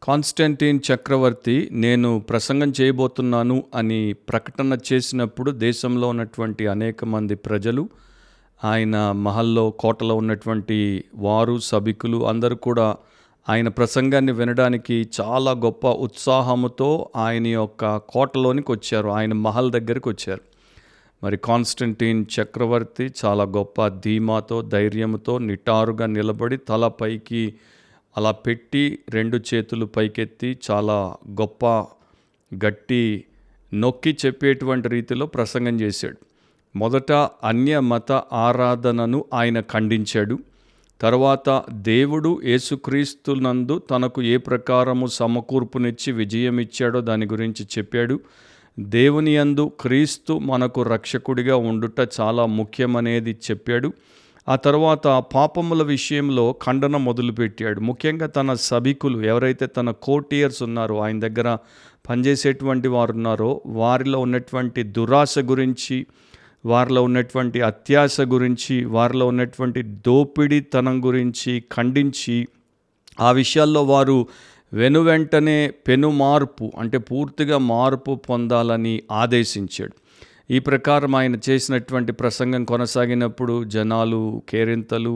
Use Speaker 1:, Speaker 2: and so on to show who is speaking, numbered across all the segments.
Speaker 1: కాన్స్టంటీన్ చక్రవర్తి నేను ప్రసంగం చేయబోతున్నాను అని ప్రకటన చేసినప్పుడు దేశంలో ఉన్నటువంటి అనేక మంది ప్రజలు, ఆయన మహల్లో కోటలో ఉన్నటువంటి వారు, సభికులు అందరూ కూడా ఆయన ప్రసంగాన్ని వినడానికి చాలా గొప్ప ఉత్సాహముతో ఆయన యొక్క కోటలోనికి వచ్చారు, ఆయన మహల్ దగ్గరికి వచ్చారు. మరి కాన్స్టంటీన్ చక్రవర్తి చాలా గొప్ప ధీమాతో, ధైర్యంతో నిటారుగా నిలబడి తల పైకి అలా పెట్టి 2 చేతులు పైకెత్తి చాలా గొప్ప గట్టి నొక్కి చెప్పేటువంటి రీతిలో ప్రసంగం చేశాడు. మొదట అన్య మత ఆరాధనను ఆయన ఖండించాడు. తర్వాత దేవుడు యేసుక్రీస్తునందు తనకు ఏ ప్రకారము సమకూర్పునిచ్చి విజయం ఇచ్చాడో దాని గురించి చెప్పాడు. దేవుని యందు క్రీస్తు మనకు రక్షకుడిగా ఉండుట చాలా ముఖ్యమనేది చెప్పాడు. ఆ తర్వాత పాపముల విషయంలో ఖండన మొదలుపెట్టాడు. ముఖ్యంగా తన సభికులు ఎవరైతే తన కోర్టియర్స్ ఉన్నారో, ఆయన దగ్గర పనిచేసేటువంటి వారు ఉన్నారో, వారిలో ఉన్నటువంటి దురాశ గురించి, వారిలో ఉన్నటువంటి అత్యాశ గురించి, వారిలో ఉన్నటువంటి దోపిడీతనం గురించి ఖండించి ఆ విషయాల్లో వారు వెనువెంటనే పెనుమార్పు అంటే పూర్తిగా మార్పు పొందాలని ఆదేశించాడు. ఈ ప్రకారం ఆయన చేసినటువంటి ప్రసంగం కొనసాగినప్పుడు జనాలు కేరింతలు,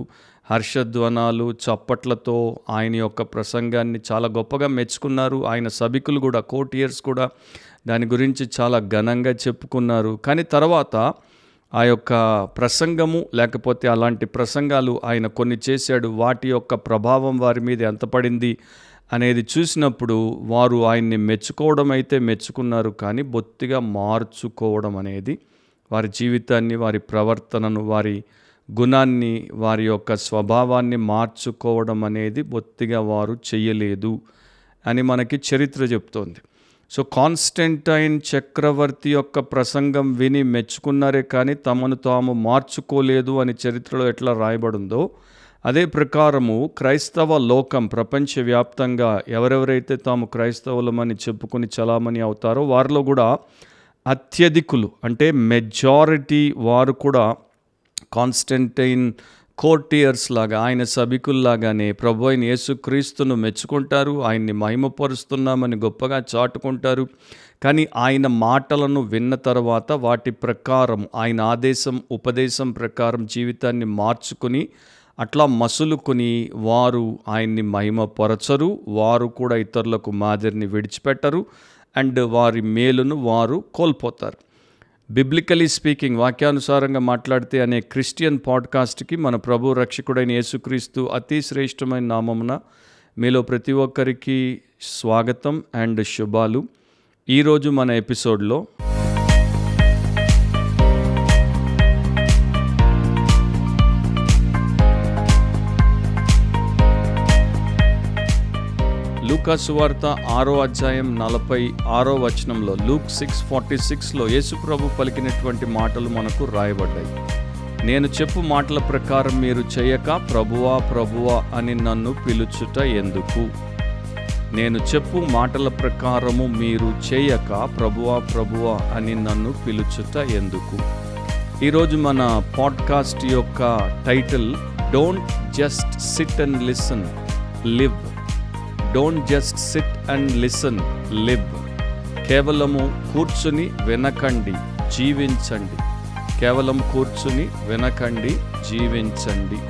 Speaker 1: హర్షధ్వనాలు, చప్పట్లతో ఆయన యొక్క ప్రసంగాన్ని చాలా గొప్పగా మెచ్చుకున్నారు. ఆయన సభికులు కూడా, కోర్టియర్స్ కూడా దాని గురించి చాలా ఘనంగా చెప్పుకున్నారు. కానీ తర్వాత ఆ యొక్క ప్రసంగము లేకపోతే అలాంటి ప్రసంగాలు ఆయన కొన్ని చేశాడు, వాటి యొక్క ప్రభావం వారి మీద ఎంత పడింది అనేది చూసినప్పుడు వారు ఆయన్ని మెచ్చుకోవడం అయితే మెచ్చుకున్నారు, కానీ బొత్తిగా మార్చుకోవడం అనేది, వారి జీవితాన్ని, వారి ప్రవర్తనను, వారి గుణాన్ని, వారి యొక్క స్వభావాన్ని మార్చుకోవడం అనేది బొత్తిగా వారు చెయ్యలేదు అని మనకి చరిత్ర చెప్తోంది. సో కాన్స్టంటైన్ చక్రవర్తి యొక్క ప్రసంగం విని మెచ్చుకున్నారే కానీ తమను తాము మార్చుకోలేదు అని చరిత్రలో ఎట్లా రాయబడిందో, అదే ప్రకారము క్రైస్తవ లోకం ప్రపంచవ్యాప్తంగా ఎవరెవరైతే తాము క్రైస్తవులమని చెప్పుకొని చలామణి అవుతారో వారిలో కూడా అత్యధికులు అంటే మెజారిటీ వారు కూడా కాన్స్టంటైన్ కోర్టియర్స్ లాగా, ఆయన సభికుల్లాగానే ప్రభు అయిన యేసుక్రీస్తును మెచ్చుకుంటారు, ఆయన్ని మహిమపరుస్తున్నామని గొప్పగా చాటుకుంటారు. కానీ ఆయన మాటలను విన్న తర్వాత వాటి ప్రకారం, ఆయన ఉపదేశం ప్రకారం జీవితాన్ని మార్చుకుని అట్లా మసులుకొని వారు ఆయన్ని మహిమపరచరు, వారు కూడా ఇతరులకు మాదిరిని విడిచిపెట్టరు, అండ్ వారి మేలును వారు కోల్పోతారు. బిబ్లికలీ స్పీకింగ్, వాక్యానుసారంగా మాట్లాడితే అనే క్రిస్టియన్ పాడ్కాస్ట్కి మన ప్రభు రక్షకుడైన యేసుక్రీస్తు అతి శ్రేష్టమైన నామమున మీలో ప్రతి ఒక్కరికి స్వాగతం అండ్ శుభాలు. ఈరోజు మన ఎపిసోడ్లో లూకా సువార్త 6వ అధ్యాయం 46వ వచనంలో, లూక్ 6:46లో యేసుప్రభు పలికినటువంటి మాటలు మనకు రాయబడ్డాయి. నేను చెప్పు మాటల ప్రకారం మీరు చేయక ప్రభువా ప్రభువా అని నన్ను పిలుచుట ఎందుకు? నేను చెప్పు మాటల ప్రకారము మీరు చేయక ప్రభువా ప్రభువా అని నన్ను పిలుచుట ఎందుకు? ఈరోజు మన పాడ్కాస్ట్ యొక్క title don't just SIT and listen, live. Don't just SIT and listen, live. కేవలము కూర్చుని వినకండి, జీవించండి. కేవలం కూర్చుని వినకండి, జీవించండి.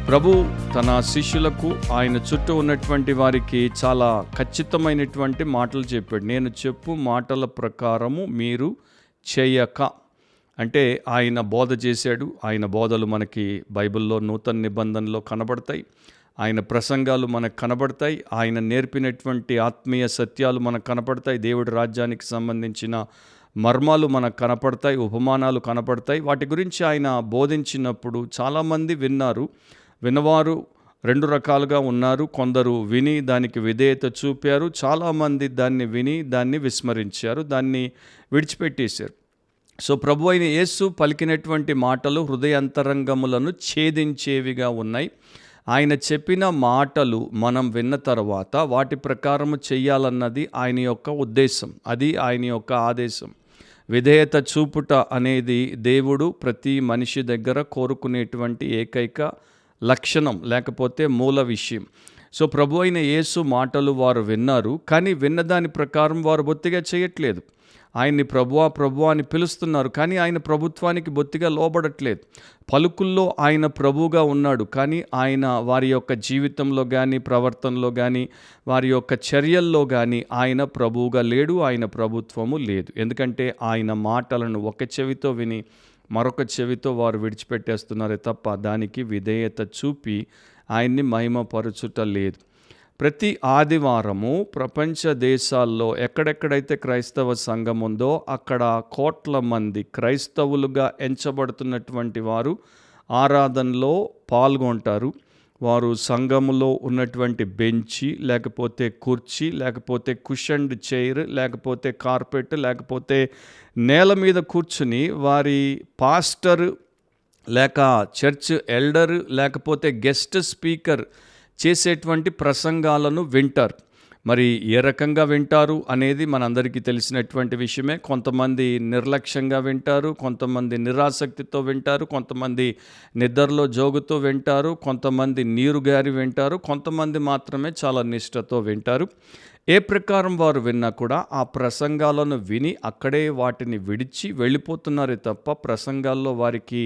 Speaker 1: ప్రభు తన శిష్యులకు, ఆయన చుట్టూ ఉన్నటువంటి వారికి చాలా ఖచ్చితమైనటువంటి మాటలు చెప్పాడు. నేను చెప్పు మాటల ప్రకారము మీరు చేయక. అంటే ఆయన బోధ చేశాడు. ఆయన బోధలు మనకి బైబిల్లో నూతన నిబంధనలో కనబడతాయి. ఆయన ప్రసంగాలు మనకు కనబడతాయి. ఆయన నేర్పినటువంటి ఆత్మీయ సత్యాలు మనకు కనపడతాయి. దేవుడి రాజ్యానికి సంబంధించిన మర్మాలు మనకు కనపడతాయి, ఉపమానాలు కనపడతాయి. వాటి గురించి ఆయన బోధించినప్పుడు చాలామంది విన్నారు. విన్నవారు 2 రకాలుగా ఉన్నారు. కొందరు విని దానికి విధేయత చూపారు, చాలామంది దాన్ని విని దాన్ని విస్మరించారు, దాన్ని విడిచిపెట్టేశారు. సో ప్రభు అయిన యేసు పలికినటువంటి మాటలు హృదయాంతరంగములను ఛేదించేవిగా ఉన్నాయి. ఆయన చెప్పిన మాటలు మనం విన్న తర్వాత వాటి ప్రకారము చెయ్యాలన్నది ఆయన యొక్క ఉద్దేశం, అది ఆయన యొక్క ఆదేశం. విధేయత చూపుట అనేది దేవుడు ప్రతి మనిషి దగ్గర కోరుకునేటువంటి ఏకైక లక్షణం, లేకపోతే మూల విషయం. సో ప్రభు అయిన యేసు మాటలు వారు విన్నారు, కానీ విన్నదాని ప్రకారం వారు బొత్తిగా చేయట్లేదు. ఆయన్ని ప్రభువా ప్రభువా అని పిలుస్తున్నారు, కానీ ఆయన ప్రభుత్వానికి బొత్తిగా లోబడట్లేదు. పలుకుల్లో ఆయన ప్రభువుగా ఉన్నాడు, కానీ ఆయన వారి యొక్క జీవితంలో కానీ, ప్రవర్తనలో కానీ, వారి యొక్క చర్యల్లో కానీ ఆయన ప్రభువుగా లేడు, ఆయన ప్రభుత్వము లేదు. ఎందుకంటే ఆయన మాటలను ఒక చెవితో విని మరొక చెవితో వారు విడిచిపెట్టేస్తున్నారే తప్ప దానికి విధేయత చూపి ఆయన్ని మహిమపరచుట లేదు. ప్రతి ఆదివారము ప్రపంచ దేశాల్లో ఎక్కడెక్కడైతే క్రైస్తవ సంఘం ఉందో అక్కడ కోట్ల మంది క్రైస్తవులుగా ఎంచబడుతున్నటువంటి వారు ఆరాధనలో పాల్గొంటారు. వారు సంఘములో ఉన్నటువంటి బెంచి, లేకపోతే కుర్చీ, లేకపోతే కుషన్డ్ చైర్, లేకపోతే కార్పెట్, లేకపోతే నేల మీద కూర్చుని వారి పాస్టర్ లేక చర్చ్ ఎల్డర్ లేకపోతే గెస్ట్ స్పీకర్ చేసేటువంటి ప్రసంగాలను వింటారు. మరి ఏ రకంగా వింటారు అనేది మనందరికీ తెలిసినటువంటి విషయమే. కొంతమంది నిర్లక్ష్యంగా వింటారు, కొంతమంది నిరాసక్తితో వింటారు, కొంతమంది నిద్రలో జోగుతూ వింటారు, కొంతమంది నీరు గారి వింటారు, కొంతమంది మాత్రమే చాలా నిష్ఠతో వింటారు. ఏ ప్రకారం వారు విన్నా కూడా ఆ ప్రసంగాలను విని అక్కడే వాటిని విడిచి వెళ్ళిపోతున్నారే తప్ప ప్రసంగాల్లో వారికి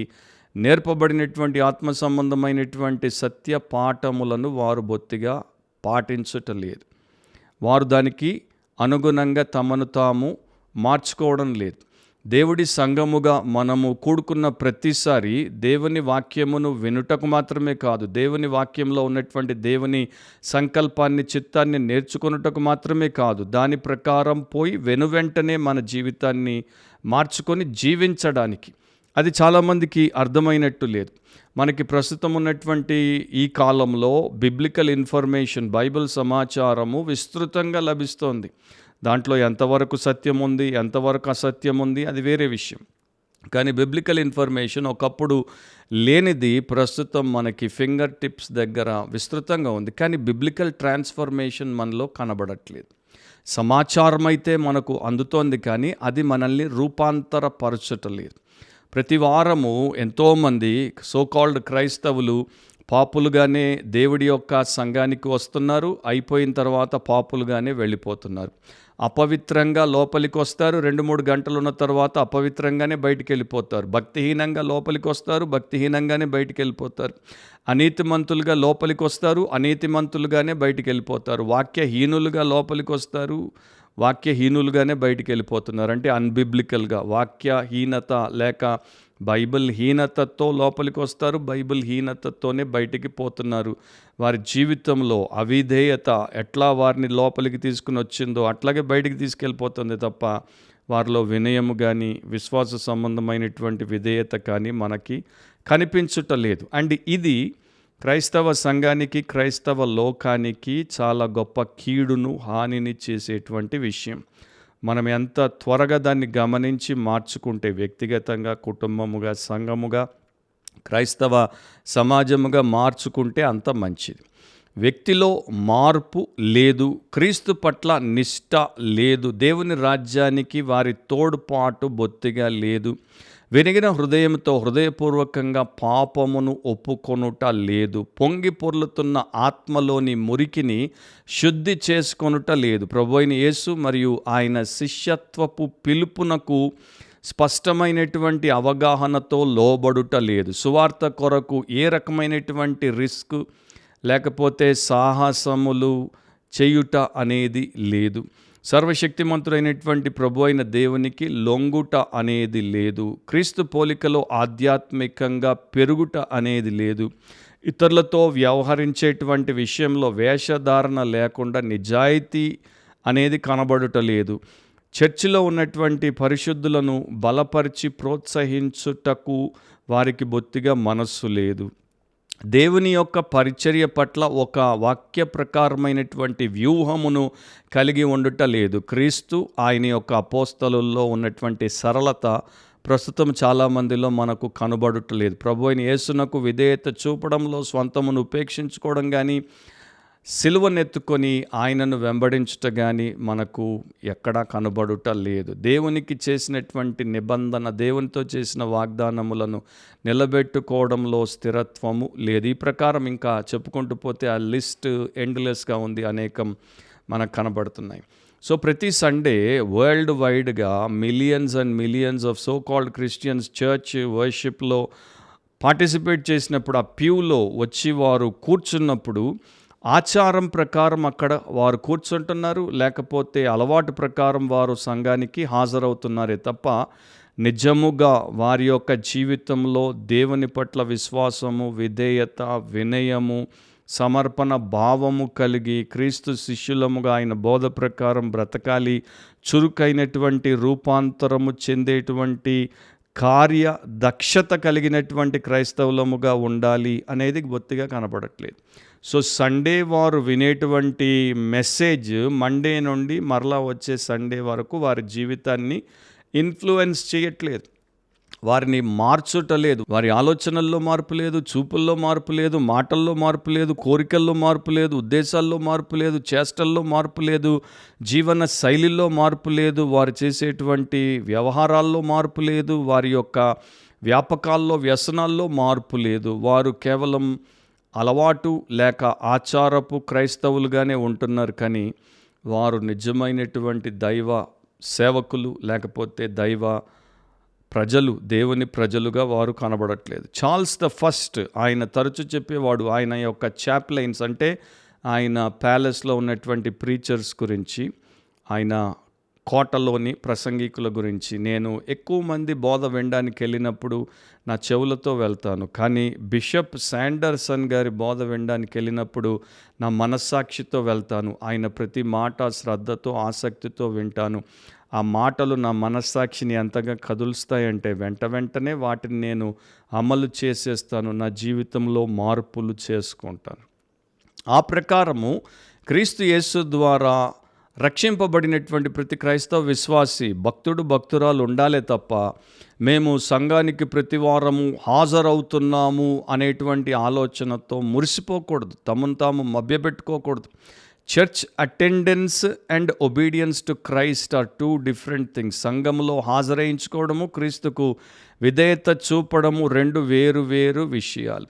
Speaker 1: నేర్పబడినటువంటి ఆత్మ సంబంధమైనటువంటి సత్య పాఠములను వారు బొత్తిగా పాటించటలేదు. వారు దానికి అనుగుణంగా తమను తాము మార్చుకోవడం లేదు. దేవుడి సంఘముగా మనము కూడుకున్న ప్రతిసారి దేవుని వాక్యమును వినుటకు మాత్రమే కాదు, దేవుని వాక్యంలో ఉన్నటువంటి దేవుని సంకల్పాన్ని, చిత్తాన్ని నేర్చుకొనుటకు మాత్రమే కాదు, దాని ప్రకారం పోయి వెనువెంటనే మన జీవితాన్ని మార్చుకొని జీవించడానికి. అది చాలామందికి అర్థమైనట్టు లేదు. మనకి ప్రస్తుతం ఉన్నటువంటి ఈ కాలంలో బిబ్లికల్ ఇన్ఫర్మేషన్, బైబిల్ సమాచారము విస్తృతంగా లభిస్తోంది. దాంట్లో ఎంతవరకు సత్యం ఉంది, ఎంతవరకు అసత్యం ఉంది అది వేరే విషయం. కానీ బిబ్లికల్ ఇన్ఫర్మేషన్ ఒకప్పుడు లేనిది ప్రస్తుతం మనకి ఫింగర్ టిప్స్ దగ్గర విస్తృతంగా ఉంది. కానీ బిబ్లికల్ ట్రాన్స్ఫర్మేషన్ మనలో కనబడట్లేదు. సమాచారం అయితే మనకు అందుతోంది, కానీ అది మనల్ని రూపాంతరపరచటలేదు. ప్రతి వారము ఎంతోమంది సోకాల్డ్ క్రైస్తవులు పాపులుగానే దేవుడి యొక్క సంఘానికి వస్తున్నారు, అయిపోయిన తర్వాత పాపులుగానే వెళ్ళిపోతున్నారు. అపవిత్రంగా లోపలికి వస్తారు, 2-3 గంటలు ఉన్న తర్వాత అపవిత్రంగానే బయటికి వెళ్ళిపోతారు. భక్తిహీనంగా లోపలికి వస్తారు, భక్తిహీనంగానే బయటికి వెళ్ళిపోతారు. అనీతిమంతులుగా లోపలికి వస్తారు, అనీతిమంతులుగానే బయటికి వెళ్ళిపోతారు. వాక్యహీనులుగా లోపలికి వస్తారు, వాక్యహీనులుగానే బయటికి వెళ్ళిపోతున్నారు. అంటే అన్బిబ్లికల్గా వాక్యహీనత లేక బైబిల్ హీనతతో లోపలికి వస్తారు, బైబిల్ హీనతతోనే బయటికి పోతున్నారు. వారి జీవితంలో అవిధేయత ఎట్లా వారిని లోపలికి తీసుకుని వచ్చిందో అట్లాగే బయటికి తీసుకెళ్ళిపోతుంది తప్ప వారిలో వినయము కానీ, విశ్వాస సంబంధమైనటువంటి విధేయత కానీ మనకి కనిపించుటలేదు. అండ్ ఇది క్రైస్తవ సంఘానికి, క్రైస్తవ లోకానికి చాలా గొప్ప కీడును, హానిని చేసేటువంటి విషయం. మనం ఎంత త్వరగా దాన్ని గమనించి మార్చుకుంటే, వ్యక్తిగతంగా, కుటుంబముగా, సంఘముగా, క్రైస్తవ సమాజముగా మార్చుకుంటే అంత మంచిది. వ్యక్తిలో మార్పు లేదు, క్రీస్తు పట్ల నిష్ఠ లేదు, దేవుని రాజ్యానికి వారి తోడ్పాటు బొత్తిగా లేదు, వెనిగిన హృదయంతో హృదయపూర్వకంగా పాపమును ఒప్పుకొనుట లేదు, పొంగి పొర్లుతున్న ఆత్మలోని మురికిని శుద్ధి చేసుకొనుట లేదు, ప్రభువైన యేసు మరియు ఆయన శిష్యత్వపు పిలుపునకు స్పష్టమైనటువంటి అవగాహనతో లోబడుట లేదు, సువార్త కొరకు ఏ రకమైనటువంటి రిస్క్ లేకపోతే సాహసములు చేయుట అనేది లేదు, సర్వశక్తిమంతుడైనటువంటి ప్రభు అయిన దేవునికి లొంగుట అనేది లేదు, క్రీస్తు పోలికలో ఆధ్యాత్మికంగా పెరుగుట అనేది లేదు, ఇతరులతో వ్యవహరించేటువంటి విషయంలో వేషధారణ లేకుండా నిజాయితీ అనేది కనబడుట లేదు, చర్చిలో ఉన్నటువంటి పరిశుద్ధులను బలపరిచి ప్రోత్సహించుటకు వారికి బొత్తిగా మనస్సు లేదు, దేవుని యొక్క పరిచర్య పట్ల ఒక వాక్య ప్రకారమైనటువంటి వ్యూహమును కలిగి ఉండుట లేదు. క్రీస్తు ఆయన యొక్క అపోస్తలుల్లో ఉన్నటువంటి సరళత ప్రస్తుతం చాలామందిలో మనకు కనబడట్లేదు. ప్రభు అయిన యేసునకు విధేయత చూపడంలో స్వంతమును ఉపేక్షించుకోవడం కానీ, సిలువనెత్తుకొని ఆయనను వెంబడించుట గాని మనకు ఎక్కడా కనబడుట లేదు. దేవునికి చేసినటువంటి నిబంధన, దేవునితో చేసిన వాగ్దానములను నిలబెట్టుకోవడంలో స్థిరత్వము లేదు. ఈ ప్రకారం ఇంకా చెప్పుకుంటూ పోతే ఆ లిస్ట్ ఎండ్లెస్గా ఉంది, అనేకం మనకు కనబడుతున్నాయి. సో ప్రతి సండే వరల్డ్ వైడ్గా millions and millions of so called Christians church వర్షిప్లో పార్టిసిపేట్ చేసినప్పుడు, ఆ ప్యూలో వచ్చి వారు కూర్చున్నప్పుడు ఆచారం ప్రకారం అక్కడ వారు కూర్చుంటున్నారు, లేకపోతే అలవాటు ప్రకారం వారు సంఘానికి హాజరవుతున్నారే తప్ప నిజముగా వారి యొక్క జీవితంలో దేవుని పట్ల విశ్వాసము, విధేయత, వినయము, సమర్పణ భావము కలిగి క్రీస్తు శిష్యులముగా ఆయన బోధ ప్రకారం బ్రతకాలి, చురుకైనటువంటి రూపాంతరము చెందేటువంటి కార్య దక్షత కలిగినటువంటి క్రైస్తవులముగా ఉండాలి అనేది బొత్తిగా కనపడట్లేదు. సో సండే వారు వినేటువంటి మెసేజ్ మండే నుండి మరలా వచ్చే సండే వరకు వారి జీవితాన్ని ఇన్ఫ్లుయెన్స్ చేయట్లేదు, వారిని మార్చుటలేదు. వారి ఆలోచనల్లో మార్పు లేదు, చూపుల్లో మార్పు లేదు, మాటల్లో మార్పు లేదు, కోరికల్లో మార్పు లేదు, ఉద్దేశాల్లో మార్పు లేదు, చేష్టల్లో మార్పు లేదు, జీవన శైలిలో మార్పు లేదు, వారు చేసేటువంటి వ్యవహారాల్లో మార్పు లేదు, వారి యొక్క వ్యాపకాల్లో, వ్యసనాల్లో మార్పు లేదు. వారు కేవలం అలవాటు లేక ఆచారపు క్రైస్తవులుగానే ఉంటున్నారు, కానీ వారు నిజమైనటువంటి దైవ సేవకులు లేకపోతే దైవ ప్రజలు, దేవుని ప్రజలుగా వారు కనబడట్లేదు. చార్ల్స్ ద ఫస్ట్ ఆయన తరచు చెప్పేవాడు, ఆయన యొక్క చాప్లైన్స్ అంటే ఆయన ప్యాలెస్లో ఉన్నటువంటి ప్రీచర్స్ గురించి, ఆయన కోటలోని ప్రసంగికుల గురించి. నేను ఎక్కువ మంది బోధ వినడానికి వెళ్ళినప్పుడు నా చెవులతో వెళ్తాను, కానీ బిషప్ శాండర్సన్ గారి బోధ వినడానికి వెళ్ళినప్పుడు నా మనస్సాక్షితో వెళ్తాను. ఆయన ప్రతి మాట శ్రద్ధతో, ఆసక్తితో వింటాను. ఆ మాటలు నా మనస్సాక్షిని ఎంతగా కదులుస్తాయంటే వెంటనే వాటిని నేను అమలు చేసేస్తాను, నా జీవితంలో మార్పులు చేసుకుంటాను. ఆ ప్రకారము క్రీస్తు యేసు ద్వారా రక్షింపబడినటువంటి ప్రతి క్రైస్తవ విశ్వాసి, భక్తుడు, భక్తురాలు ఉండాలే తప్ప మేము సంఘానికి ప్రతి వారము హాజరవుతున్నాము అనేటువంటి ఆలోచనతో మురిసిపోకూడదు, తమను తాము మభ్యపెట్టుకోకూడదు. Church attendance and obedience to Christ are two different things. సంఘంలో హాజరైంచుకోవడము, క్రీస్తుకు విధేయత చూపడము రెండు వేరు వేరు విషయాలు.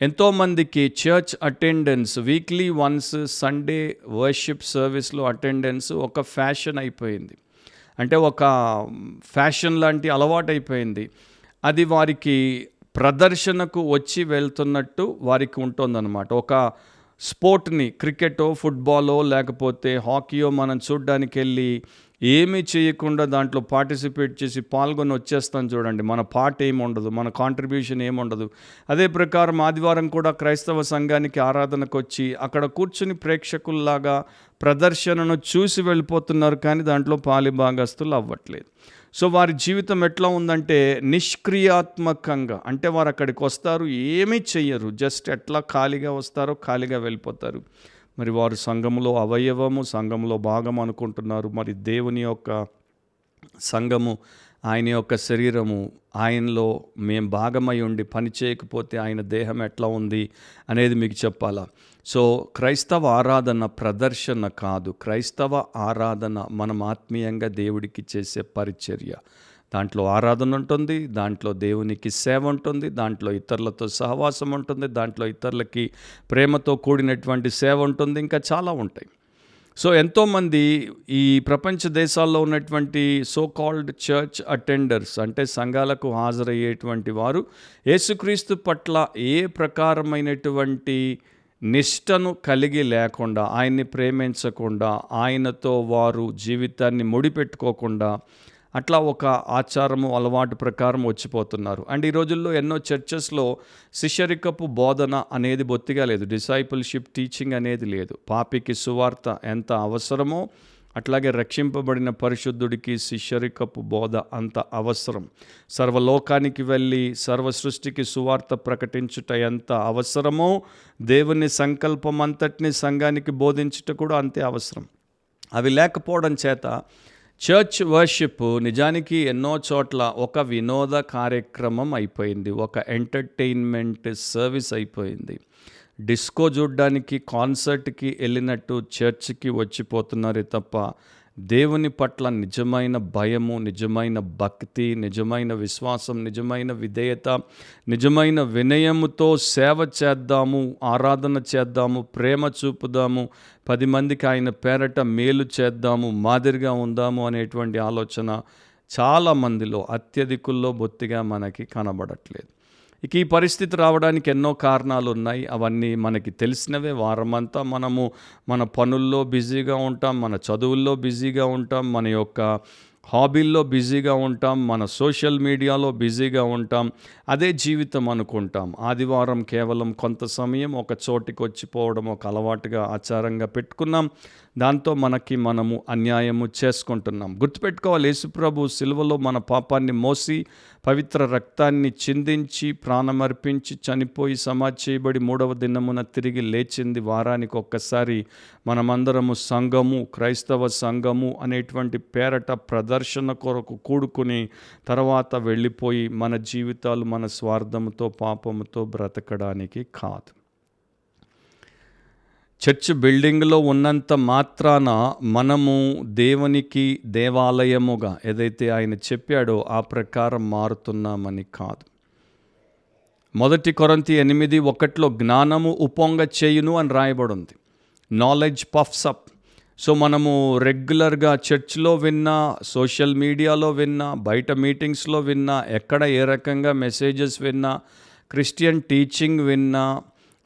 Speaker 1: ఎంతోమందికి church attendance, weekly once Sunday worship సర్వీస్లో అటెండెన్స్ ఒక ఫ్యాషన్ అయిపోయింది. అంటే ఒక ఫ్యాషన్ లాంటి అలవాటు అయిపోయింది. అది వారికి ప్రదర్శనకు వచ్చి వెళ్తున్నట్టు వారికి ఉంటుందన్నమాట. ఒక స్పోర్ట్ని, క్రికెటో, ఫుట్బాలో లేకపోతే హాకీయో మనం చూడ్డానికి వెళ్ళి ఏమీ చేయకుండా దాంట్లో పార్టిసిపేట్ చేసి పాల్గొని వచ్చేస్తాం చూడండి. మన పార్ట్ ఏముండదు, మన కాంట్రిబ్యూషన్ ఏముండదు. అదే ప్రకారం ఆదివారం కూడా క్రైస్తవ సంఘానికి ఆరాధనకు వచ్చి అక్కడ కూర్చుని ప్రేక్షకుల్లాగా ప్రదర్శనను చూసి వెళ్ళిపోతున్నారు, కానీ దాంట్లో పాలిభాగస్తులు అవ్వట్లేదు. సో వారి జీవితం ఎట్లా ఉందంటే నిష్క్రియాత్మకంగా, అంటే వారు అక్కడికి వస్తారు, ఏమీ చెయ్యరు, జస్ట్ ఎట్లా ఖాళీగా వస్తారో ఖాళీగా వెళ్ళిపోతారు. మరి వారు సంఘములో అవయవము, సంఘంలో భాగం అనుకుంటున్నారు. మరి దేవుని యొక్క సంఘము, ఆయన యొక్క శరీరము, ఆయనలో మేము భాగమై ఉండి పని చేయకపోతే ఆయన దేహం ఎట్లా ఉంది అనేది మీకు చెప్పాలా? సో క్రైస్తవ ఆరాధన ప్రదర్శన కాదు, క్రైస్తవ ఆరాధన మనం ఆత్మీయంగా దేవుడికి చేసే పరిచర్య. దాంట్లో ఆరాధన ఉంటుంది, దాంట్లో దేవునికి సేవ ఉంటుంది, దాంట్లో ఇతరులతో సహవాసం ఉంటుంది, దాంట్లో ఇతరులకి ప్రేమతో కూడినటువంటి సేవ ఉంటుంది, ఇంకా చాలా ఉంటాయి. సో ఎంతోమంది ఈ ప్రపంచ దేశాల్లో ఉన్నటువంటి సో కాల్డ్ చర్చ్ అటెండర్స్, అంటే సంఘాలకు హాజరయ్యేటువంటి వారు యేసుక్రీస్తు పట్ల ఏ ప్రకారమైనటువంటి నిష్టను కలిగి లేకుండా, ఆయన్ని ప్రేమించకుండా, ఆయనతో వారు జీవితాన్ని ముడిపెట్టుకోకుండా అట్లా ఒక ఆచారము, అలవాటు ప్రకారం వచ్చిపోతున్నారు. అండ్ ఈ రోజుల్లో ఎన్నో చర్చెస్లో శిష్యరికపు బోధన అనేది బొత్తిగా లేదు, డిసైపుల్షిప్ టీచింగ్ అనేది లేదు. పాపికి సువార్త ఎంత అవసరమో అట్లాగే రక్షింపబడిన పరిశుద్ధుడికి శిష్యరికపు బోధ అంత అవసరం. సర్వలోకానికి వెళ్ళి సర్వ సృష్టికి సువార్త ప్రకటించుట ఎంత అవసరమో దేవుని సంకల్పం అంతటిని సంఘానికి బోధించుట కూడా అంతే అవసరం. అవి లేకపోవడం చేత చర్చ్ వర్షిప్ నిజానికి ఎన్నో చోట్ల ఒక వినోద కార్యక్రమం అయిపోయింది, ఒక ఎంటర్టైన్మెంట్ సర్వీస్ అయిపోయింది. డిస్కో చూడ్డానికి, కాన్సర్ట్కి వెళ్ళినట్టు చర్చ్కి వచ్చిపోతున్నారే తప్ప దేవుని పట్ల నిజమైన భయము, నిజమైన భక్తి, నిజమైన విశ్వాసం, నిజమైన విధేయత, నిజమైన వినయముతో సేవ చేద్దాము, ఆరాధన చేద్దాము, ప్రేమ చూపుదాము, 10 మందికి ఆయన పేరట మేలు చేద్దాము, మాదిరిగా ఉందాము అనేటువంటి ఆలోచన చాలామందిలో, అత్యధికుల్లో బొత్తిగా మనకి కనబడట్లేదు. ఇక ఈ పరిస్థితి రావడానికి ఎన్నో కారణాలు ఉన్నాయి. అవన్నీ మనకి తెలిసినవే. వారమంతా మనము మన పనుల్లో బిజీగా ఉంటాం, మన చదువుల్లో బిజీగా ఉంటాం, మన యొక్క హాబీల్లో బిజీగా ఉంటాం, మన సోషల్ మీడియాలో బిజీగా ఉంటాం. అదే జీవితం అనుకుంటాం. ఆదివారం కేవలం కొంత సమయం ఒక చోటికి వచ్చిపోవడం ఒక అలవాటుగా, ఆచారంగా పెట్టుకున్నాం. దాంతో మనము అన్యాయము చేసుకుంటున్నాం. గుర్తుపెట్టుకోవాలి, యేసుప్రభు సిలువలో మన పాపాన్ని మోసి పవిత్ర రక్తాన్ని చిందించి ప్రాణమర్పించి చనిపోయి సమాధి చేయబడి 3వ దినమున తిరిగి లేచింది. వారానికి ఒక్కసారి మనమందరము సంఘము, క్రైస్తవ సంఘము అనేటువంటి పేరట ప్రదర్శన కొరకు కూడుకుని తర్వాత వెళ్ళిపోయి మన జీవితాలు మన స్వార్థముతో పాపముతో బ్రతకడానికి కాదు. చర్చ్ బిల్డింగ్లో ఉన్నంత మాత్రాన మనము దేవునికి దేవాలయముగా ఏదైతే ఆయన చెప్పాడో ఆ ప్రకారం మారుతున్నామని కాదు. 1 కొరింథీ 8:1 జ్ఞానము ఉప్పొంగ చేయును అని రాయబడింది. Knowledge puffs up. సో మనము రెగ్యులర్గా చర్చ్లో విన్నా, సోషల్ మీడియాలో విన్నా, బయట మీటింగ్స్లో విన్నా, ఎక్కడ ఏ రకంగా మెసేజెస్ విన్నా, క్రిస్టియన్ టీచింగ్ విన్నా,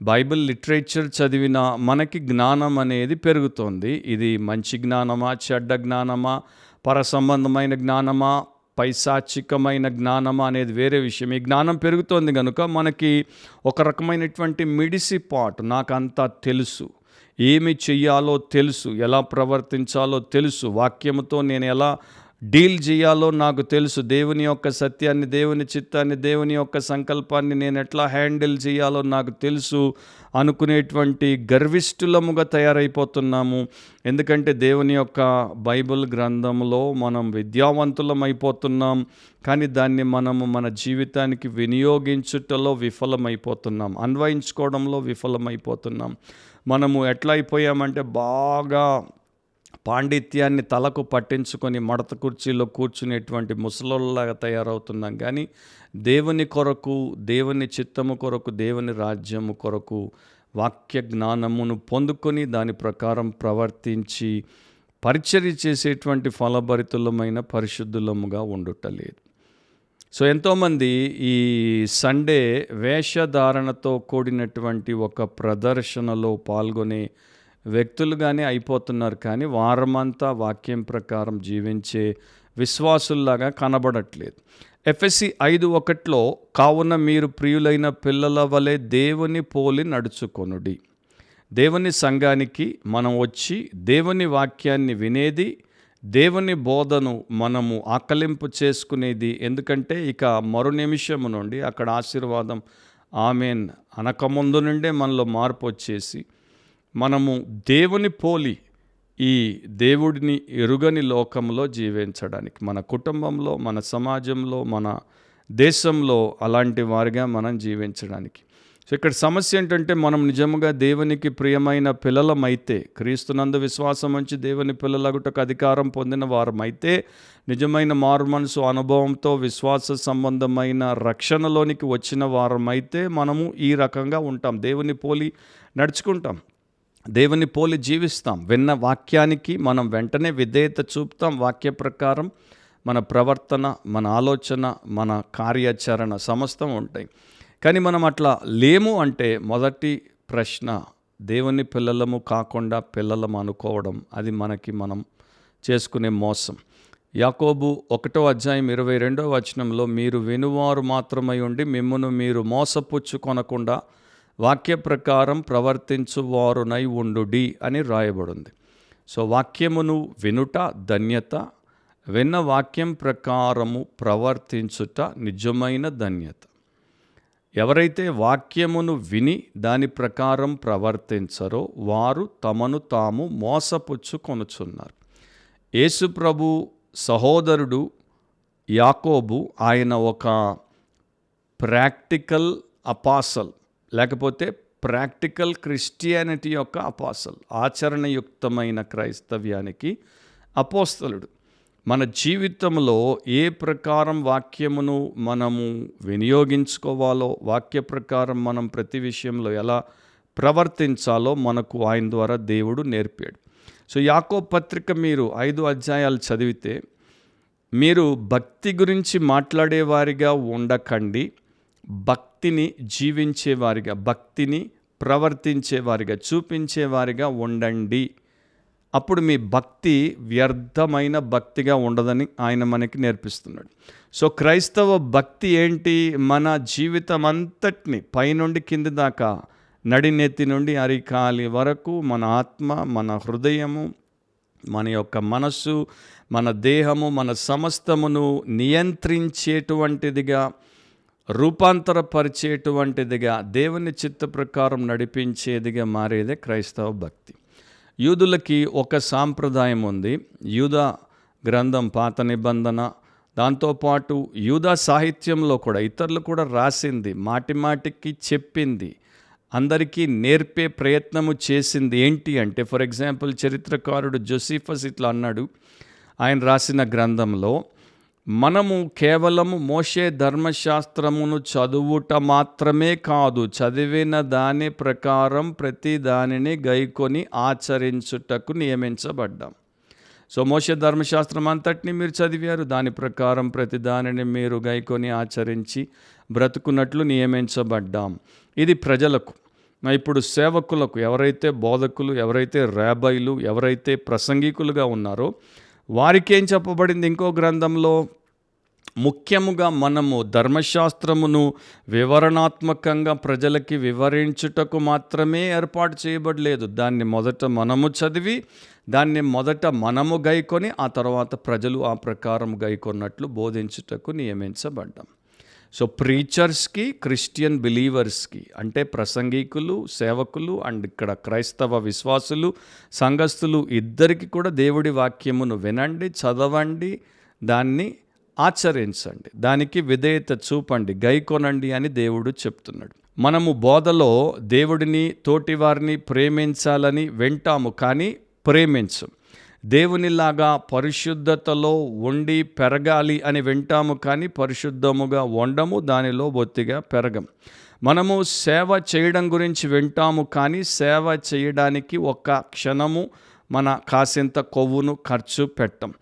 Speaker 1: బైబిల్ లిటరేచర్ చదివినా మనకి జ్ఞానం అనేది పెరుగుతోంది. ఇది మంచి జ్ఞానమా, చెడ్డ జ్ఞానమా, పరసంబంధమైన జ్ఞానమా, పైశాచికమైన జ్ఞానమా అనేది వేరే విషయం. ఈ జ్ఞానం పెరుగుతోంది కనుక మనకి ఒక రకమైనటువంటి మిడిసిపాటు, నాకంతా తెలుసు, ఏమి చెయ్యాలో తెలుసు, ఎలా ప్రవర్తించాలో తెలుసు, వాక్యముతో నేను ఎలా డీల్ చేయాలో నాకు తెలుసు, దేవుని యొక్క సత్యాన్ని, దేవుని చిత్తాన్ని, దేవుని యొక్క సంకల్పాన్ని నేను ఎట్లా హ్యాండిల్ చేయాలో నాకు తెలుసు అనుకునేటువంటి గర్విష్ఠులముగా తయారైపోతున్నాము. ఎందుకంటే దేవుని యొక్క బైబిల్ గ్రంథంలో మనం విద్యావంతులం అయిపోతున్నాం, కానీ దాన్ని మనము మన జీవితానికి వినియోగించుటలో విఫలమైపోతున్నాం, అన్వయించుకోవడంలో విఫలమైపోతున్నాం. మనము ఎట్లా అయిపోయామంటే బాగా పాండిత్యాన్ని తలకు పట్టించుకొని మడత కుర్చీలో కూర్చునేటువంటి ముసలోళ్ళలాగా తయారవుతున్నాం. కానీ దేవుని కొరకు, దేవుని చిత్తము కొరకు, దేవుని రాజ్యము కొరకు వాక్య జ్ఞానమును పొందుకొని దాని ప్రకారం ప్రవర్తించి పరిచర్య చేసేటువంటి ఫలభరితులమైన పరిశుద్ధులముగా ఉండుటలేదు. సో ఎంతోమంది ఈ సండే వేషధారణతో కూడినటువంటి ఒక ప్రదర్శనలో పాల్గొనే వ్యక్తులుగానే అయిపోతున్నారు, కానీ వారమంతా వాక్యం ప్రకారం జీవించే విశ్వాసుల్లాగా కనబడట్లేదు. ఎఫెసీ 5:1 కావున మీరు ప్రియులైన పిల్లల వలె దేవుని పోలి నడుచుకొనుడి. దేవుని సంఘానికి మనం వచ్చి దేవుని వాక్యాన్ని వినేది, దేవుని బోధను మనము ఆకలింపు చేసుకునేది. ఎందుకంటే ఇక మరు నిమిషము నుండి అక్కడ ఆశీర్వాదం ఆమెన్ అనకముందు నుండే మనలో మార్పు వచ్చేసి మనము దేవుని పోలి ఈ దేవుడిని ఎరుగని లోకంలో జీవించడానికి, మన కుటుంబంలో, మన సమాజంలో, మన దేశంలో అలాంటి వారిగా మనం జీవించడానికి. సో ఇక్కడ సమస్య ఏంటంటే, మనం నిజముగా దేవునికి ప్రియమైన పిల్లలమైతే, క్రీస్తునందు విశ్వాసం ఉంచి దేవుని పిల్లలగుటకు అధికారం పొందిన వారమైతే, నిజమైన మారు మనసు అనుభవంతో విశ్వాస సంబంధమైన రక్షణలోనికి వచ్చిన వారమైతే మనము ఈ రకంగా ఉంటాం, దేవుని పోలి నడుచుకుంటాం, దేవుని పోలి జీవిస్తాం. విన్న వాక్యానికి మనం వెంటనే విధేయత చూపుతాం. వాక్య ప్రకారం మన ప్రవర్తన, మన ఆలోచన, మన కార్యాచరణ సమస్తం ఉంటాయి. కానీ మనం అట్లా లేము అంటే మొదటి ప్రశ్న, దేవుని పిల్లలము కాకుండా పిల్లలము అనుకోవడం, అది మనం చేసుకునే మోసం. యాకోబు 1:22 మీరు వినువారు మాత్రమై ఉండి మిమ్మును మీరు మోసపుచ్చుకొనకుండా వాక్య ప్రకారం ప్రవర్తించువారునై ఉండుడి అని రాయబడింది. సో వాక్యమును వినుట ధన్యత, విన్న వాక్యం ప్రకారము ప్రవర్తించుట నిజమైన ధన్యత. ఎవరైతే వాక్యమును విని దాని ప్రకారం ప్రవర్తించరో వారు తమను తాము మోసపుచ్చుకొనుచున్నారు. యేసు ప్రభు సహోదరుడు యాకోబు, ఆయన ఒక ప్రాక్టికల్ అపాసల్, లేకపోతే ప్రాక్టికల్ క్రిస్టియానిటీ యొక్క అపోస్తలు, ఆచరణయుక్తమైన క్రైస్తవ్యానికి అపోస్తలుడు. మన జీవితంలో ఏ ప్రకారం వాక్యమును మనము వినియోగించుకోవాలో, వాక్య ప్రకారం మనం ప్రతి విషయంలో ఎలా ప్రవర్తించాలో మనకు ఆయన ద్వారా దేవుడు నేర్పాడు. సో యాకోబు పత్రిక మీరు 5 అధ్యాయాలు చదివితే, మీరు భక్తి గురించి మాట్లాడేవారిగా ఉండకండి, భక్తిని జీవించేవారిగా, భక్తిని ప్రవర్తించేవారిగా, చూపించేవారిగా ఉండండి. అప్పుడు మీ భక్తి వ్యర్థమైన భక్తిగా ఉండదని ఆయన మనకి నేర్పిస్తున్నాడు. సో క్రైస్తవ భక్తి ఏంటి? మన జీవితం అంతటిని పైనుండి కింది దాకా, నడినెత్తి నుండి అరికాలి వరకు మన ఆత్మ, మన హృదయము, మన యొక్క మనస్సు, మన దేహము, మన సమస్తమును నియంత్రించేటువంటిదిగా, రూపాంతరపరిచేటువంటిదిగా, దేవుని చిత్త ప్రకారం నడిపించేదిగా మారేదే క్రైస్తవ భక్తి. యూదులకి ఒక సాంప్రదాయం ఉంది. యూదా గ్రంథం, పాత నిబంధన, దాంతోపాటు యూదా సాహిత్యంలో కూడా ఇతరులు కూడా రాసింది, మాటి మాటికి చెప్పింది, అందరికీ నేర్పే ప్రయత్నము చేసింది ఏంటి అంటే, ఫర్ ఎగ్జాంపుల్ చరిత్రకారుడు జోసిఫస్ ఇట్లా అన్నాడు ఆయన రాసిన గ్రంథంలో, మనము కేవలము మోషే ధర్మశాస్త్రమును చదువుట మాత్రమే కాదు, చదివిన దాని ప్రకారం ప్రతి దానిని గైకొని ఆచరించుటకు నియమించబడ్డాం. సో మోషే ధర్మశాస్త్రం అంతటిని మీరు చదివారు, దాని ప్రకారం ప్రతి దానిని మీరు గైకొని ఆచరించి బ్రతుకున్నట్లు నియమించబడ్డాం. ఇది ప్రజలకు. ఇప్పుడు సేవకులకు, ఎవరైతే బోధకులు, ఎవరైతే రాబైలు, ఎవరైతే ప్రసంగికులుగా ఉన్నారో వారికి ఏం చెప్పబడింది ఇంకో గ్రంథంలో? ముఖ్యముగా మనము ధర్మశాస్త్రమును వివరణాత్మకంగా ప్రజలకి వివరించుటకు మాత్రమే ఏర్పాటు చేయబడలేదు. దాన్ని మొదట మనము చదివి, దాన్ని మొదట మనము గైకొని, ఆ తర్వాత ప్రజలు ఆ ప్రకారం గైకొన్నట్లు బోధించుటకు నియమించబడ్డాం. సో ప్రీచర్స్కి, క్రిస్టియన్ బిలీవర్స్కి, అంటే ప్రసంగికులు, సేవకులు అండ్ ఇక్కడ క్రైస్తవ విశ్వాసులు, సంఘస్థులు ఇద్దరికి కూడా దేవుడి వాక్యమును వినండి, చదవండి, దాన్ని ఆచరించండి, దానికి విధేయత చూపండి, గైకొనండి అని దేవుడు చెప్తున్నాడు. మనము బోధలో దేవుడిని, తోటివారిని ప్రేమించాలని వింటాము, కానీ ప్రేమించం. దేవునిలాగా పరిశుద్ధతలో ఉండి పెరగాలి అని వింటాము, కానీ పరిశుద్ధముగా ఉండము, దానిలో బొత్తిగా పెరగం. మనము సేవ చేయడం గురించి వింటాము, కానీ సేవ చేయడానికి ఒక్క క్షణము మన కాసింత కొవ్వును ఖర్చు పెట్టం.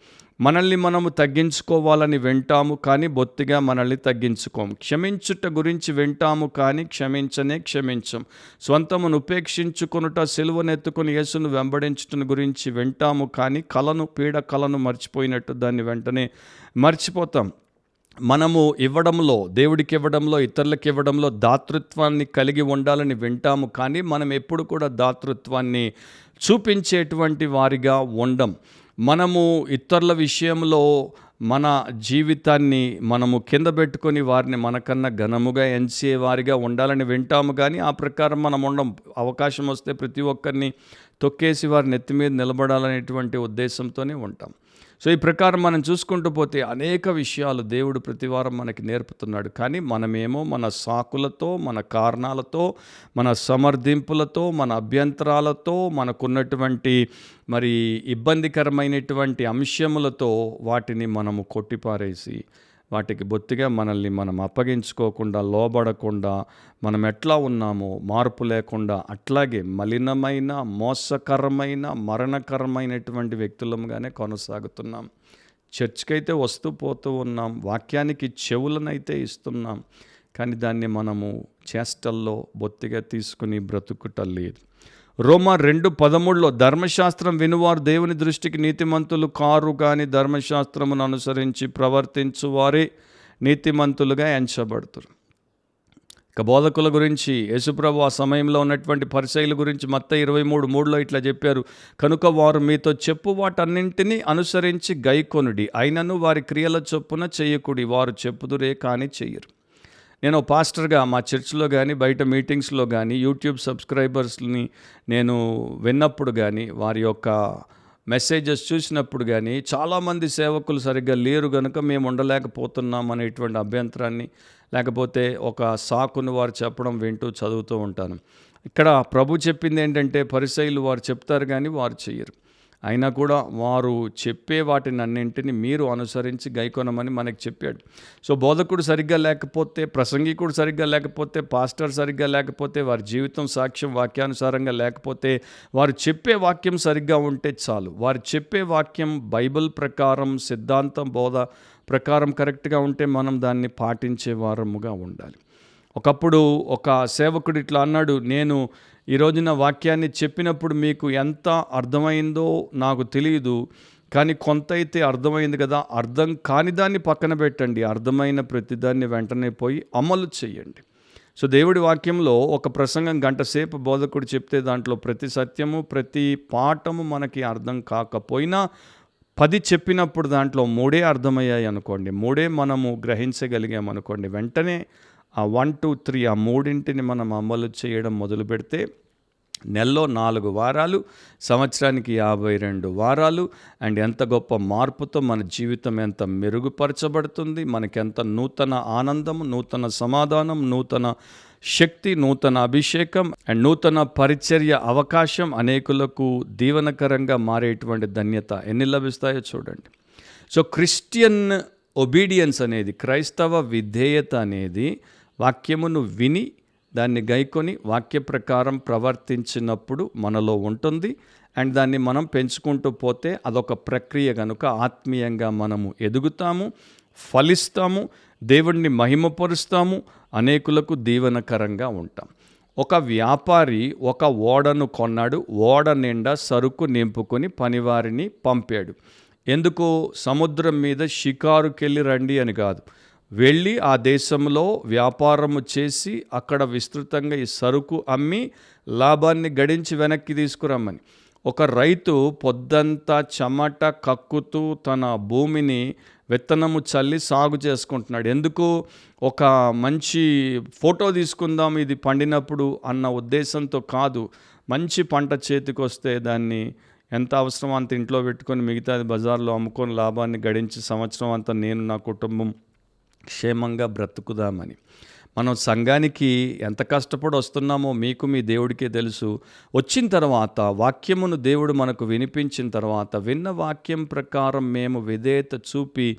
Speaker 1: మనల్ని మనము తగ్గించుకోవాలని వింటాము, కానీ బొత్తిగా మనల్ని తగ్గించుకోము. క్షమించుట గురించి వింటాము, కానీ క్షమించం. స్వంతమును ఉపేక్షించుకొనుట, సిలువనెత్తుకుని యేసును వెంబడించుట గురించి వింటాము, కానీ పీడ కలను మర్చిపోయినట్టు దాన్ని వెంటనే మర్చిపోతాం. మనము ఇవ్వడంలో, దేవుడికి ఇవ్వడంలో, ఇతరులకు ఇవ్వడంలో దాతృత్వాన్ని కలిగి ఉండాలని వింటాము, కానీ మనం ఎప్పుడు కూడా దాతృత్వాన్ని చూపించేటువంటి వారిగా ఉండం. మనము ఇతరుల విషయంలో మన జీవితాన్ని మనము కింద పెట్టుకొని వారిని మనకన్నా ఘనముగా ఎంచేవారిగా ఉండాలని వింటాము, కానీ ఆ ప్రకారం మనం ఉండం. అవకాశం వస్తే ప్రతి ఒక్కరిని తొక్కేసి వారి నెత్తి మీద నిలబడాలనేటువంటి ఉద్దేశంతోనే ఉంటాం. సో ఈ ప్రకారం మనం చూసుకుంటూ పోతే అనేక విషయాలు దేవుడు ప్రతివారం మనకి నేర్పుతున్నాడు, కానీ మనమేమో మన సాకులతో, మన కారణాలతో, మన సమర్థింపులతో, మన అభ్యంతరాలతో, మనకున్నటువంటి మరి ఇబ్బందికరమైనటువంటి అంశములతో వాటిని మనము కొట్టిపారేసి, వాటికి బొత్తిగా మనల్ని మనం అప్పగించుకోకుండా, లోబడకుండా, మనం ఎట్లా ఉన్నామో మార్పు లేకుండా అట్లాగే మలినమైన, మోసకరమైన, మరణకరమైనటువంటి వ్యక్తులంగానే కొనసాగుతున్నాం. చర్చ్కైతే వస్తూ పోతూ ఉన్నాం, వాక్యానికి చెవులనైతే ఇస్తున్నాం, కానీ దాన్ని మనము చేష్టల్లో బొత్తిగా తీసుకుని బ్రతుకుట లేదు. రోమా 2:13 ధర్మశాస్త్రం వినువారు దేవుని దృష్టికి నీతిమంతులు కారు, కానీ ధర్మశాస్త్రమును అనుసరించి ప్రవర్తించువారే నీతిమంతులుగా ఎంచబడుతారు. ఇక బోధకుల గురించి యేసుప్రభు ఆ సమయంలో ఉన్నటువంటి పరిసయ్యుల గురించి మత్తయి 23:3 ఇట్లా చెప్పారు, కనుక వారు మీతో చెప్పు వాటన్నింటినీ అనుసరించి గైకొనుడి, అయినను వారి క్రియల చొప్పున చెయ్యకుడి, వారు చెప్పుదురే కానీ చెయ్యరు. నేను పాస్టర్గా మా చర్చ్లో కానీ, బయట మీటింగ్స్లో కానీ, యూట్యూబ్ సబ్స్క్రైబర్స్ని నేను విన్నప్పుడు కానీ, వారి యొక్క మెసేజెస్ చూసినప్పుడు కానీ, చాలామంది సేవకులు సరిగ్గా లేరు కనుక మేము ఉండలేకపోతున్నాం అనేటువంటి అభ్యంతరాన్ని, లేకపోతే ఒక సాకును వారు చెప్పడం వింటూ చదువుతూ ఉంటాను. ఇక్కడ ప్రభు చెప్పింది ఏంటంటే, పరిసయ్యులు వారు చెప్తారు కానీ వారు చెయ్యరు. అయినా కూడా వారు చెప్పే వాటిని అన్నింటిని మీరు అనుసరించి గైకొనమని మనకు చెప్పాడు. సో బోధకుడు సరిగ్గా లేకపోతే, ప్రసంగికుడు సరిగ్గా లేకపోతే, పాస్టర్ సరిగ్గా లేకపోతే, వారి జీవితం సాక్ష్యం వాక్యానుసారంగా లేకపోతే, వారు చెప్పే వాక్యం సరిగ్గా ఉంటే చాలు. వారు చెప్పే వాక్యం బైబిల్ ప్రకారం, సిద్ధాంతం బోధ ప్రకారం కరెక్ట్గా ఉంటే మనం దాన్ని పాటించే వారముగా ఉండాలి. ఒకప్పుడు ఒక సేవకుడు ఇట్లా అన్నాడు, నేను ఈ రోజున వాక్యాన్ని చెప్పినప్పుడు మీకు ఎంత అర్థమైందో నాకు తెలియదు, కానీ కొంత అయితే అర్థమైంది కదా, అర్థం కాని దాన్ని పక్కన పెట్టండి, అర్థమైన ప్రతిదాన్ని వెంటనే పోయి అమలు చేయండి. సో దేవుడి వాక్యంలో ఒక ప్రసంగం గంట సేపు బోధకుడు చెప్తే దాంట్లో ప్రతి సత్యము, ప్రతి పాఠము మనకి అర్థం కాకపోయినా 10 చెప్పినప్పుడు దాంట్లో 3 అర్థమయ్యాయి అనుకోండి, 3 మనము గ్రహించగలిగామనుకోండి, వెంటనే ఆ 1, 2, 3 ఆ 3ంటిని మనం అమలు చేయడం మొదలు పెడితే నెలలో 4 వారాలు, సంవత్సరానికి 52 వారాలు, అండ్ ఎంత గొప్ప మార్పుతో మన జీవితం ఎంత మెరుగుపరచబడుతుంది, మనకెంత నూతన ఆనందం, నూతన సమాధానం, నూతన శక్తి, నూతన అభిషేకం అండ్ నూతన పరిచర్య అవకాశం, అనేకులకు దీవెనకరంగా మారేటువంటి ధన్యత ఎన్ని లభిస్తాయో చూడండి. సో క్రిస్టియన్ ఒబీడియన్స్ అనేది, క్రైస్తవ విధేయత అనేది వాక్యమును విని దాన్ని గైకొని వాక్య ప్రకారం ప్రవర్తించినప్పుడు మనలో ఉంటుంది. అండ్ దాన్ని మనం పెంచుకుంటూ పోతే అదొక ప్రక్రియ కనుక ఆత్మీయంగా మనము ఎదుగుతాము, ఫలిస్తాము, దేవుణ్ణి మహిమపరుస్తాము, అనేకులకు దీవెనకరంగా ఉంటాం. ఒక వ్యాపారి ఒక ఓడను కొన్నాడు. ఓడ నిండా సరుకు నింపుకొని పనివారిని పంపాడు. ఎందుకు? సముద్రం మీద షికారుకెళ్ళి రండి అని కాదు, వెళ్ళి ఆ దేశంలో వ్యాపారము చేసి అక్కడ విస్తృతంగా ఈ సరుకు అమ్మి లాభాన్ని గడించి వెనక్కి తీసుకురమ్మని. ఒక రైతు పొద్దంతా చెమట కక్కుతూ తన భూమిని విత్తనము చల్లి సాగు చేసుకుంటున్నాడు. ఎందుకు? ఒక మంచి ఫోటో తీసుకుందాం ఇది పండినప్పుడు అన్న ఉద్దేశంతో కాదు. మంచి పంట చేతికి వస్తే దాన్ని ఎంత అవసరం అంత ఇంట్లో పెట్టుకొని మిగతాది బజార్లో అమ్ముకొని లాభాన్ని గడించి సంవత్సరం అంతా నేను నా కుటుంబం క్షేమంగా బ్రతుకుదామని. మనం సంఘానికి ఎంత కష్టపడి వస్తున్నామో మీకు మీ దేవుడికే తెలుసు. వచ్చిన తర్వాత వాక్యమును దేవుడు మనకు వినిపించిన తర్వాత విన్న వాక్యం ప్రకారం మేము విధేయత చూపి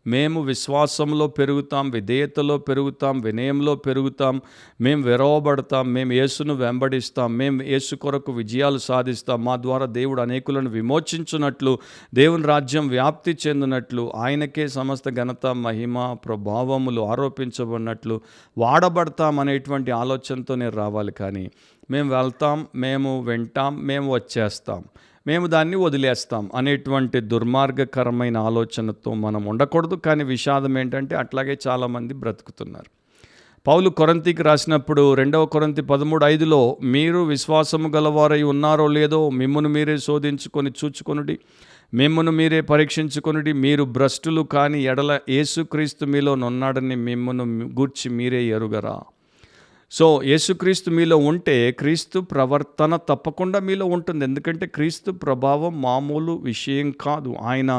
Speaker 1: మేము విశ్వాసంలో పెరుగుతాం, విధేయతలో పెరుగుతాం, వినయంలో పెరుగుతాం, మేము విరవబడతాం, మేము యేసును వెంబడిస్తాం, మేము యేసు కొరకు విజయాలు సాధిస్తాం. మా ద్వారా దేవుడు అనేకులను విమోచించున్నట్లు, దేవుని రాజ్యం వ్యాప్తి చెందినట్లు, ఆయనకే సమస్త ఘనత, మహిమ, ప్రభావములు ఆరోపించబడినట్లు వాడబడతాం అనేటువంటి ఆలోచనతోనే రావాలి. కానీ మేము వెళ్తాం, మేము వింటాం, మేము వచ్చేస్తాం, మేము దాన్ని వదిలేస్తాం అనేటువంటి దుర్మార్గకరమైన ఆలోచనతో మనం ఉండకూడదు. కానీ విషాదం ఏంటంటే అట్లాగే చాలామంది బ్రతుకుతున్నారు. పౌలు కొరింథీకి రాసినప్పుడు 2 కొరింథీ 13:5లో మీరు విశ్వాసము గలవారై ఉన్నారో లేదో మిమ్మును మీరే శోధించుకొని చూచుకొనుడి, మిమ్మును మీరే పరీక్షించుకొనుడి, మీరు భ్రష్టులు కాని ఎడల యేసుక్రీస్తు మీలో నున్నాడని మిమ్మును గూర్చి మీరే ఎరుగరా. సో యేసుక్రీస్తు మీలో ఉంటే క్రీస్తు ప్రవర్తన తప్పకుండా మీలో ఉంటుంది. ఎందుకంటే క్రీస్తు ప్రభావం మామూలు విషయం కాదు. ఆయన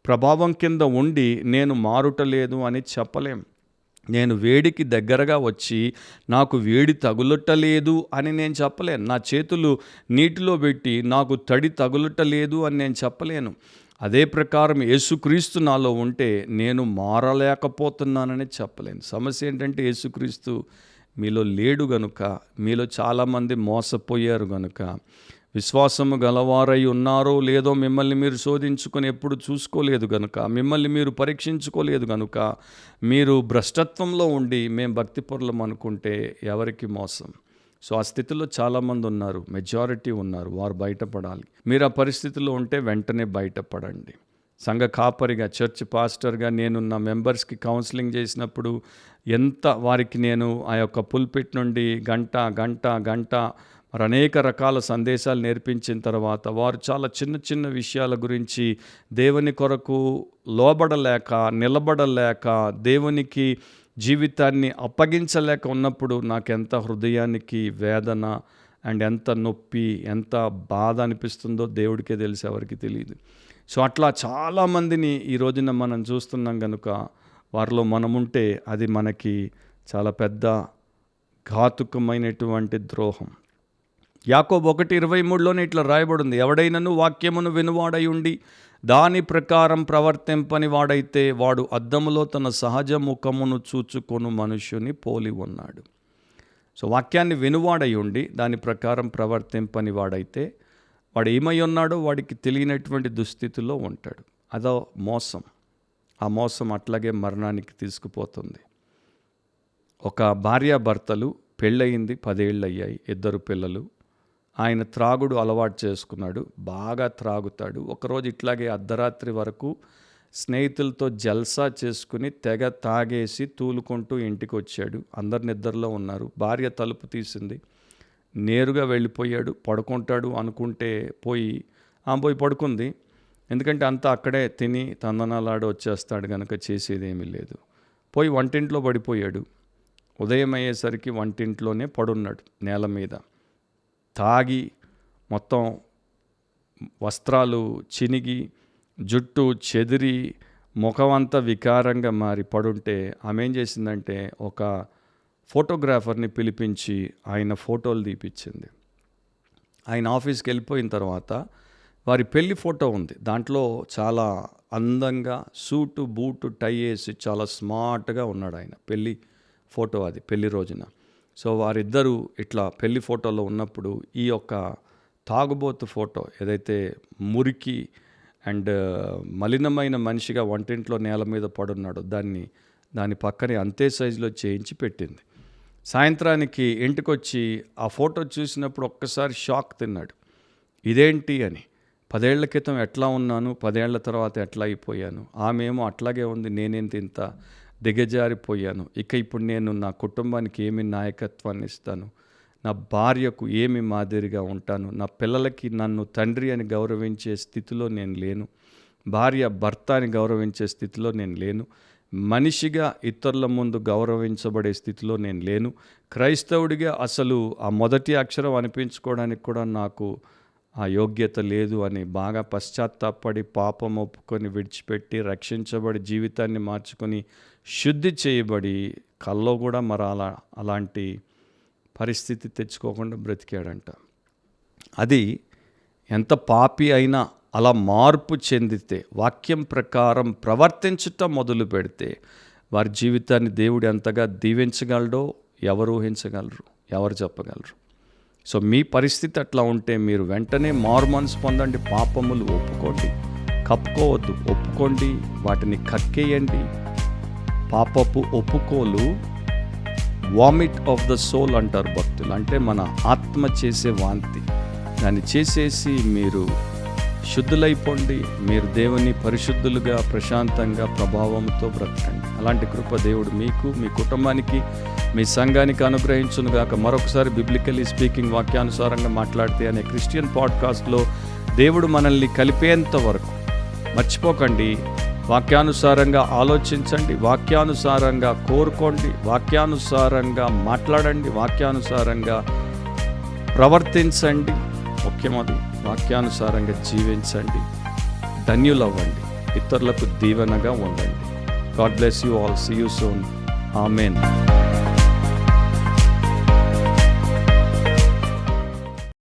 Speaker 1: ప్రభావం కింద ఉండి నేను మారుటలేదు అని చెప్పలేం. నేను వేడికి దగ్గరగా వచ్చి నాకు వేడి తగులటలేదు అని నేను చెప్పలేను. నా చేతులు నీటిలో పెట్టి నాకు తడి తగులటలేదు అని నేను చెప్పలేను. అదే ప్రకారం యేసుక్రీస్తు నాలో ఉంటే నేను మారలేకపోతున్నానని చెప్పలేను. సమస్య ఏంటంటే యేసుక్రీస్తు మీలో లేడు గనుక, మీలో చాలామంది మోసపోయారు గనుక, విశ్వాసము గలవారై ఉన్నారో లేదో మిమ్మల్ని మీరు శోధించుకొని ఎప్పుడు చూసుకోలేదు గనుక, మిమ్మల్ని మీరు పరీక్షించుకోలేదు గనుక, మీరు భ్రష్టత్వంలో ఉండి మేము భక్తిపరులం అనుకుంటే ఎవరికి మోసం. సో ఆ స్థితిలో చాలామంది ఉన్నారు, మెజారిటీ ఉన్నారు. వారు బయటపడాలి. మీరు ఆ పరిస్థితిలో ఉంటే వెంటనే బయటపడండి. సంఘ కాపరిగా, చర్చ్ పాస్టర్గా నేను నా మెంబర్స్కి కౌన్సిలింగ్ చేసినప్పుడు ఎంత వారికి నేను ఆ యొక్క పుల్పిట్ నుండి గంట మరి అనేక రకాల సందేశాలు నేర్పించిన తర్వాత వారు చాలా చిన్న చిన్న విషయాల గురించి దేవుని కొరకు లోబడలేక, నిలబడలేక, దేవునికి జీవితాన్ని అప్పగించలేక ఉన్నప్పుడు నాకెంత హృదయానికి వేదన అండ్ ఎంత నొప్పి, ఎంత బాధ అనిపిస్తుందో దేవుడికే తెలిసి ఎవరికి తెలియదు. సో అట్లా చాలామందిని ఈ రోజున మనం చూస్తున్నాం కనుక వారిలో మనముంటే అది మనకి చాలా పెద్ద ఘాతుకమైనటువంటి ద్రోహం. యాకోబు 1:23లోనే ఇట్లా రాయబడింది, ఎవడైనను వాక్యమును వినువాడై ఉండి దాని ప్రకారం ప్రవర్తింపని వాడైతే వాడు అద్దములో తన సహజ ముఖమును చూచుకొను మనుష్యుని పోలి ఉన్నాడు. సో వాక్యాన్ని వినువాడై ఉండి దాని ప్రకారం ప్రవర్తింపని వాడైతే వాడు ఏమై ఉన్నాడో వాడికి తెలియనటువంటి దుస్థితిలో ఉంటాడు. అదో మోసం. ఆ మోసం అట్లాగే మరణానికి తీసుకుపోతుంది. ఒక భార్యాభర్తలు, పెళ్ళయింది, 10 ఏళ్ళు అయ్యాయి, 2 పిల్లలు. ఆయన త్రాగుడు అలవాటు చేసుకున్నాడు, బాగా త్రాగుతాడు. ఒకరోజు ఇట్లాగే అర్ధరాత్రి వరకు స్నేహితులతో జల్సా చేసుకుని తెగ తాగేసి తూలుకుంటూ ఇంటికి వచ్చాడు. అందరు నిద్రలో ఉన్నారు. భార్య తలుపు తీసింది, నేరుగా వెళ్ళిపోయాడు. పడుకుంటాడు అనుకుంటే పోయి పడుకుంది. ఎందుకంటే అంతా అక్కడే తిని తందనాలాడి వచ్చేస్తాడు కనుక చేసేదేమీ లేదు. పోయి వంటింట్లో పడిపోయాడు. ఉదయం అయ్యేసరికి వంటింట్లోనే పడున్నాడు నేల మీద. తాగి మొత్తం వస్త్రాలు చినిగి, జుట్టు చెదిరి, ముఖమంతా వికారంగా మారి పడుంటే ఆమె ఏం చేసిందంటే ఒక ఫోటోగ్రాఫర్ని పిలిపించి ఆయన ఫోటోలు తీపిచ్చింది. ఆయన ఆఫీస్కి వెళ్ళిపోయిన తర్వాత వారి పెళ్లి ఫోటో ఉంది. దాంట్లో చాలా అందంగా సూటు బూటు టై వేసి చాలా స్మార్ట్గా ఉన్నాడు ఆయన. పెళ్లి ఫోటో అది, పెళ్లి రోజున. సో వారిద్దరూ ఇట్లా పెళ్లి ఫోటోలో ఉన్నప్పుడు ఈ యొక్క తాగుబోతు ఫోటో ఏదైతే మురికి అండ్ మలినమైన మనిషిగా వంటింట్లో నేల మీద పడున్నాడో దాని పక్కనే అంతే సైజులో చేయించి పెట్టింది. సాయంత్రానికి ఇంటికొచ్చి ఆ ఫోటో చూసినప్పుడు ఒక్కసారి షాక్ తిన్నాడు. ఇదేంటి అని. 10 ఏళ్ల క్రితం ఎట్లా ఉన్నాను, 10 ఏళ్ల తర్వాత ఎట్లా అయిపోయాను, ఆమెమో అట్లాగే ఉంది, నేనేంటి ఇంత దిగజారిపోయాను. ఇక ఇప్పుడు నేను నా కుటుంబానికి ఏమి నాయకత్వాన్ని ఇస్తాను, నా భార్యకు ఏమి మాదిరిగా ఉంటాను, నా పిల్లలకి నన్ను తండ్రి అని గౌరవించే స్థితిలో నేను లేను, భార్య భర్త అని గౌరవించే స్థితిలో నేను లేను, మనిషిగా ఇతరుల ముందు గౌరవించబడే స్థితిలో నేను లేను, క్రైస్తవుడిగా అసలు ఆ మొదటి అక్షరం అనిపించుకోవడానికి కూడా నాకు ఆ యోగ్యత లేదు అని బాగా పశ్చాత్తాపడి పాపం ఒప్పుకొని విడిచిపెట్టి రక్షించబడి జీవితాన్ని మార్చుకొని శుద్ధి చేయబడి కల్లో కూడా అలాంటి పరిస్థితి తెచ్చుకోకుండా బ్రతికాడంట. అది ఎంత పాపి అయినా అలా మార్పు చెందితే, వాక్యం ప్రకారం ప్రవర్తించటం మొదలు పెడితే వారి జీవితాన్ని దేవుడు ఎంతగా దీవించగలడో ఎవరు ఊహించగలరు, ఎవరు చెప్పగలరు. సో మీ పరిస్థితి అట్లా ఉంటే మీరు వెంటనే మారుమనసు పొందండి, పాపములు ఒప్పుకోండి, కప్పుకోవద్దు, ఒప్పుకోండి, వాటిని కక్కేయండి. పాపపు ఒప్పుకోలు వామిట్ ఆఫ్ ద సోల్ అంటారు భక్తులు. అంటే మన ఆత్మ చేసే వాంతి. దాన్ని చేసేసి మీరు శుద్ధులైపోండి. మీరు దేవుని పరిశుద్ధులుగా ప్రశాంతంగా ప్రభావంతో బ్రతకండి. అలాంటి కృప దేవుడు మీకు, మీ కుటుంబానికి, మీ సంఘానికి అనుగ్రహించునుగాక. మరొకసారి బిబ్లికలీ స్పీకింగ్, వాక్యానుసారంగా మాట్లాడితే అనే క్రిస్టియన్ పాడ్కాస్ట్లో దేవుడు మనల్ని కలిపేంత వరకు మర్చిపోకండి. వాక్యానుసారంగా ఆలోచించండి, వాక్యానుసారంగా కోరుకోండి, వాక్యానుసారంగా మాట్లాడండి, వాక్యానుసారంగా ప్రవర్తించండి. ముఖ్యమది వాక్యానుసారంగా జీవించండి, ధన్యులవ్వండి, ఇతరులకు దీవెనగా ఉండండి. God bless you all. See you soon. Amen.